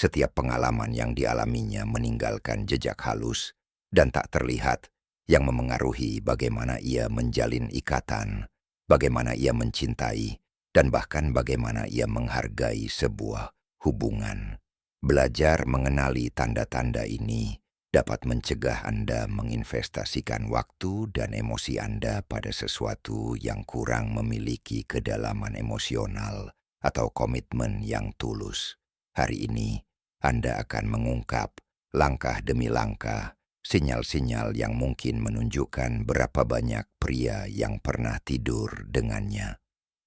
Setiap pengalaman yang dialaminya meninggalkan jejak halus dan tak terlihat yang memengaruhi bagaimana ia menjalin ikatan, bagaimana ia mencintai, dan bahkan bagaimana ia menghargai sebuah hubungan. Belajar mengenali tanda-tanda ini dapat mencegah Anda menginvestasikan waktu dan emosi Anda pada sesuatu yang kurang memiliki kedalaman emosional atau komitmen yang tulus. Hari ini, Anda akan mengungkap langkah demi langkah sinyal-sinyal yang mungkin menunjukkan berapa banyak pria yang pernah tidur dengannya.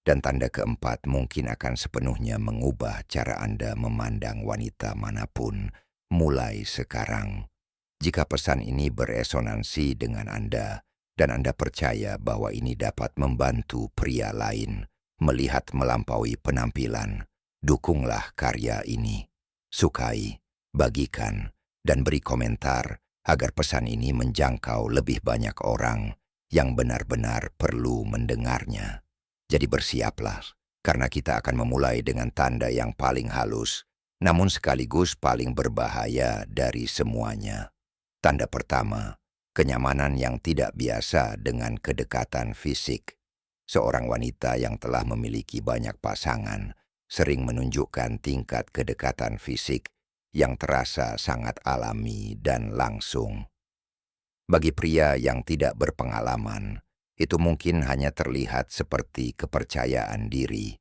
Dan tanda keempat mungkin akan sepenuhnya mengubah cara Anda memandang wanita manapun mulai sekarang. Jika pesan ini beresonansi dengan Anda, dan Anda percaya bahwa ini dapat membantu pria lain melihat melampaui penampilan, dukunglah karya ini. Sukai, bagikan, dan beri komentar agar pesan ini menjangkau lebih banyak orang yang benar-benar perlu mendengarnya. Jadi bersiaplah, karena kita akan memulai dengan tanda yang paling halus, namun sekaligus paling berbahaya dari semuanya. Tanda pertama, kenyamanan yang tidak biasa dengan kedekatan fisik. Seorang wanita yang telah memiliki banyak pasangan sering menunjukkan tingkat kedekatan fisik yang terasa sangat alami dan langsung. Bagi pria yang tidak berpengalaman, itu mungkin hanya terlihat seperti kepercayaan diri.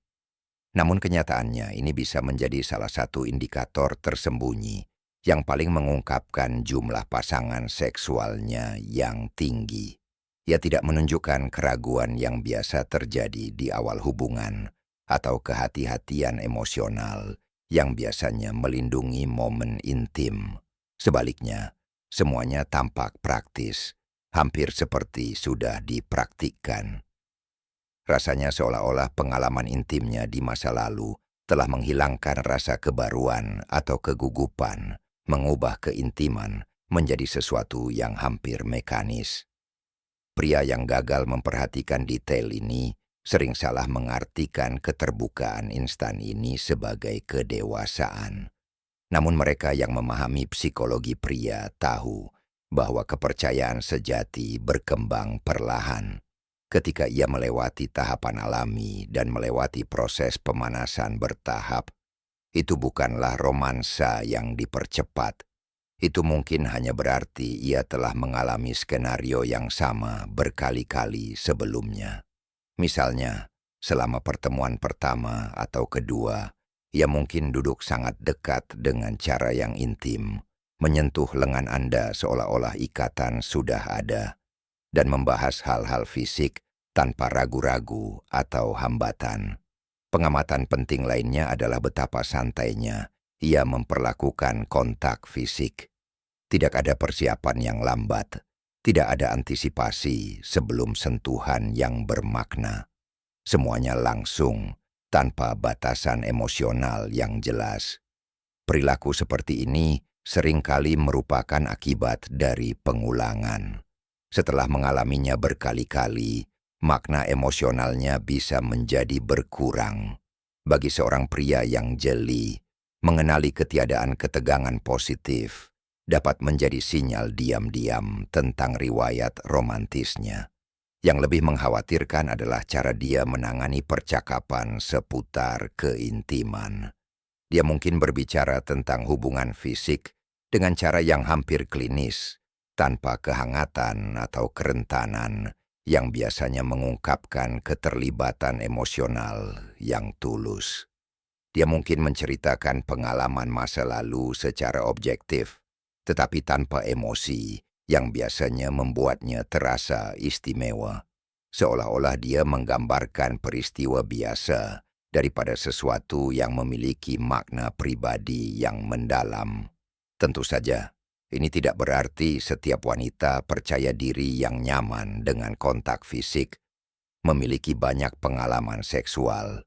Namun kenyataannya ini bisa menjadi salah satu indikator tersembunyi yang paling mengungkapkan jumlah pasangan seksualnya yang tinggi. Ia tidak menunjukkan keraguan yang biasa terjadi di awal hubungan atau kehati-hatian emosional yang biasanya melindungi momen intim. Sebaliknya, semuanya tampak praktis, hampir seperti sudah dipraktikkan. Rasanya seolah-olah pengalaman intimnya di masa lalu telah menghilangkan rasa kebaruan atau kegugupan, mengubah keintiman menjadi sesuatu yang hampir mekanis. Pria yang gagal memperhatikan detail ini sering salah mengartikan keterbukaan instan ini sebagai kedewasaan. Namun mereka yang memahami psikologi pria tahu bahwa kepercayaan sejati berkembang perlahan. Ketika ia melewati tahapan alami dan melewati proses pemanasan bertahap, itu bukanlah romansa yang dipercepat. Itu mungkin hanya berarti ia telah mengalami skenario yang sama berkali-kali sebelumnya. Misalnya, selama pertemuan pertama atau kedua, ia mungkin duduk sangat dekat dengan cara yang intim, menyentuh lengan Anda seolah-olah ikatan sudah ada, dan membahas hal-hal fisik tanpa ragu-ragu atau hambatan. Pengamatan penting lainnya adalah betapa santainya ia memperlakukan kontak fisik. Tidak ada persiapan yang lambat, tidak ada antisipasi sebelum sentuhan yang bermakna. Semuanya langsung, tanpa batasan emosional yang jelas. Perilaku seperti ini seringkali merupakan akibat dari pengulangan. Setelah mengalaminya berkali-kali, makna emosionalnya bisa menjadi berkurang. Bagi seorang pria yang jeli, mengenali ketiadaan ketegangan positif dapat menjadi sinyal diam-diam tentang riwayat romantisnya. Yang lebih mengkhawatirkan adalah cara dia menangani percakapan seputar keintiman. Dia mungkin berbicara tentang hubungan fisik dengan cara yang hampir klinis, tanpa kehangatan atau kerentanan yang biasanya mengungkapkan keterlibatan emosional yang tulus. Dia mungkin menceritakan pengalaman masa lalu secara objektif, tetapi tanpa emosi yang biasanya membuatnya terasa istimewa. Seolah-olah dia menggambarkan peristiwa biasa daripada sesuatu yang memiliki makna pribadi yang mendalam. Tentu saja, ini tidak berarti setiap wanita percaya diri yang nyaman dengan kontak fisik, memiliki banyak pengalaman seksual.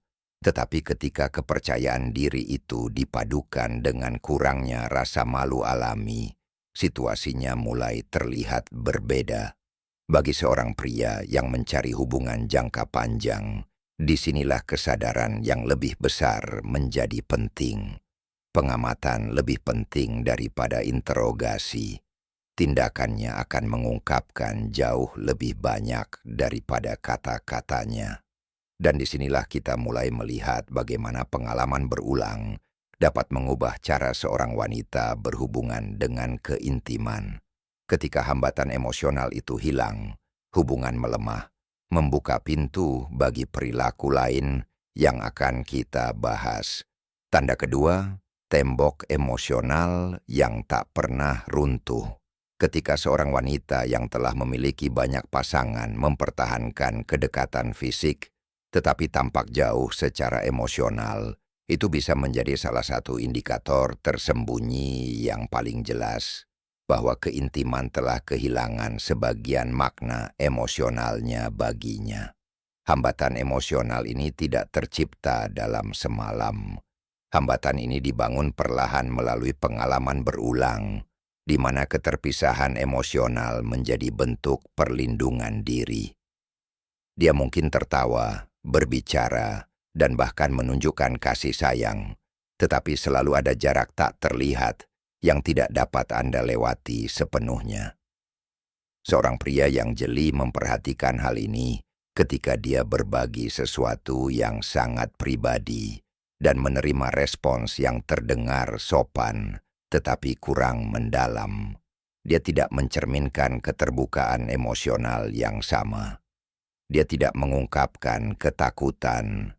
Tetapi ketika kepercayaan diri itu dipadukan dengan kurangnya rasa malu alami, situasinya mulai terlihat berbeda. Bagi seorang pria yang mencari hubungan jangka panjang, disinilah kesadaran yang lebih besar menjadi penting. pengamatan lebih penting daripada interogasi. Tindakannya akan mengungkapkan jauh lebih banyak daripada kata-katanya. Dan disinilah kita mulai melihat bagaimana pengalaman berulang dapat mengubah cara seorang wanita berhubungan dengan keintiman. Ketika hambatan emosional itu hilang, hubungan melemah, membuka pintu bagi perilaku lain yang akan kita bahas. Tanda kedua, tembok emosional yang tak pernah runtuh. Ketika seorang wanita yang telah memiliki banyak pasangan mempertahankan kedekatan fisik, tetapi tampak jauh secara emosional, itu bisa menjadi salah satu indikator tersembunyi yang paling jelas bahwa keintiman telah kehilangan sebagian makna emosionalnya baginya. Hambatan emosional ini tidak tercipta dalam semalam. Hambatan ini dibangun perlahan melalui pengalaman berulang, di mana keterpisahan emosional menjadi bentuk perlindungan diri. Dia mungkin tertawa, berbicara, dan bahkan menunjukkan kasih sayang, tetapi selalu ada jarak tak terlihat yang tidak dapat Anda lewati sepenuhnya. Seorang pria yang jeli memperhatikan hal ini ketika dia berbagi sesuatu yang sangat pribadi dan menerima respons yang terdengar sopan tetapi kurang mendalam. Dia tidak mencerminkan keterbukaan emosional yang sama. Dia tidak mengungkapkan ketakutan,